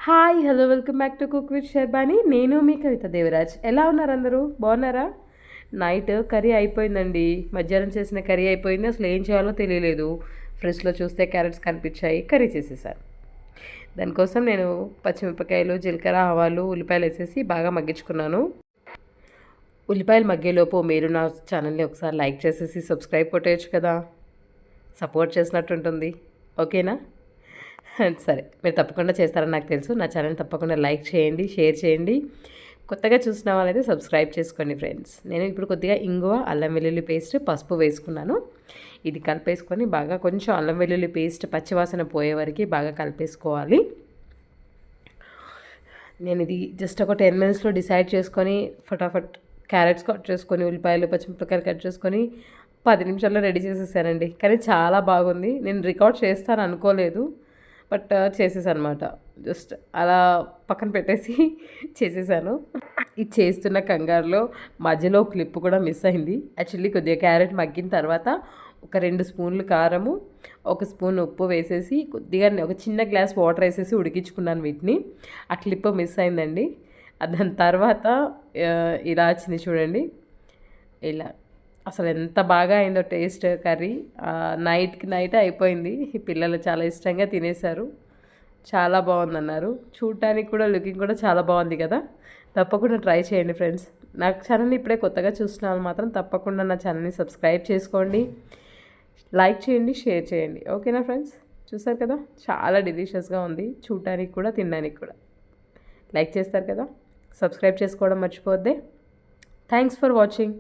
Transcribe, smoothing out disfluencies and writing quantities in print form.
Hi hello welcome back to cook with Sharbani. నేను మీ కవిత దేవరాజ్. ఎలా ఉన్నారు అందరూ? బాగున్నారా? నైట్ కర్రీ అయిపోయిందండి. మధ్యాహ్నం చేసిన కర్రీ అయిపోయింది. అసలు ఏం చేయాలో తెలియలేదు. ఫ్రిడ్జ్లో చూస్తే క్యారెట్స్ కనిపించాయి, కర్రీ చేసేసాను. దానికోసం నేను పచ్చిమిరపకాయలు, జీలకర్ర, ఆవాలు, ఉల్లిపాయలు వేసేసి బాగా మగ్గించుకున్నాను. ఉల్లిపాయలు మగ్గేలోపు మీరు నా ఛానల్ని ఒకసారి లైక్ చేసేసి సబ్స్క్రైబ్ కొట్టేయచ్చు కదా, సపోర్ట్ చేసినట్టు ఉంటుంది. ఓకేనా? సరే, మీరు తప్పకుండా చేస్తారని నాకు తెలుసు. నా ఛానల్ తప్పకుండా లైక్ చేయండి, షేర్ చేయండి. కొత్తగా చూసిన వాళ్ళైతే సబ్స్క్రైబ్ చేసుకోండి ఫ్రెండ్స్. నేను ఇప్పుడు కొద్దిగా ఇంగువ, అల్లం వెల్లుల్లి పేస్ట్, పసుపు వేసుకున్నాను. ఇది కలిపేసుకొని బాగా కొంచెం అల్లం వెల్లుల్లి పేస్ట్ పచ్చివాసన పోయే వరకు బాగా కలిపేసుకోవాలి. నేను ఇది జస్ట్ ఒక 10 మినిట్స్లో డిసైడ్ చేసుకొని ఫటాఫట్ క్యారెట్స్ కట్ చేసుకొని, ఉల్లిపాయలు, పచ్చిమిరపకాయలు కట్ చేసుకొని 10 నిమిషాల్లో రెడీ చేసేసానండి. కానీ చాలా బాగుంది. నేను రికార్డ్ చేస్తాను అనుకోలేదు, బట్ చేసేసాను అనమాట. జస్ట్ అలా పక్కన పెట్టేసి చేసేసాను. ఇది చేస్తున్న కంగారులో మధ్యలో క్లిప్ కూడా మిస్ అయింది. యాక్చువల్లీ కొద్దిగా క్యారెట్ మగ్గిన తర్వాత ఒక 2 స్పూన్లు కారము, 1 స్పూన్ ఉప్పు వేసేసి కొద్దిగా ఒక చిన్న గ్లాస్ వాటర్ వేసేసి ఉడికించుకున్నాను వీటిని. ఆ క్లిప్ మిస్ అయిందండి. దాని తర్వాత ఇలా వచ్చింది చూడండి. ఇలా అసలు ఎంత బాగా అయిందో టేస్ట్ కర్రీ. నైట్కి నైట్ అయిపోయింది. పిల్లలు చాలా ఇష్టంగా తినేశారు. చాలా బాగుందన్నారు. చూడటానికి కూడా లుకింగ్ కూడా చాలా బాగుంది కదా. తప్పకుండా ట్రై చేయండి ఫ్రెండ్స్. నా ఛానల్ని ఇప్పుడే కొత్తగా చూస్తున్నాను మాత్రం తప్పకుండా నా ఛానల్ని సబ్స్క్రైబ్ చేసుకోండి, లైక్ చేయండి, షేర్ చేయండి. ఓకేనా ఫ్రెండ్స్? చూసారు కదా, చాలా డెలిషియస్గా ఉంది. చూడటానికి కూడా, తినడానికి కూడా. లైక్ చేస్తారు కదా, సబ్స్క్రైబ్ చేసుకోవడం మర్చిపోద్దే. Thanks for watching.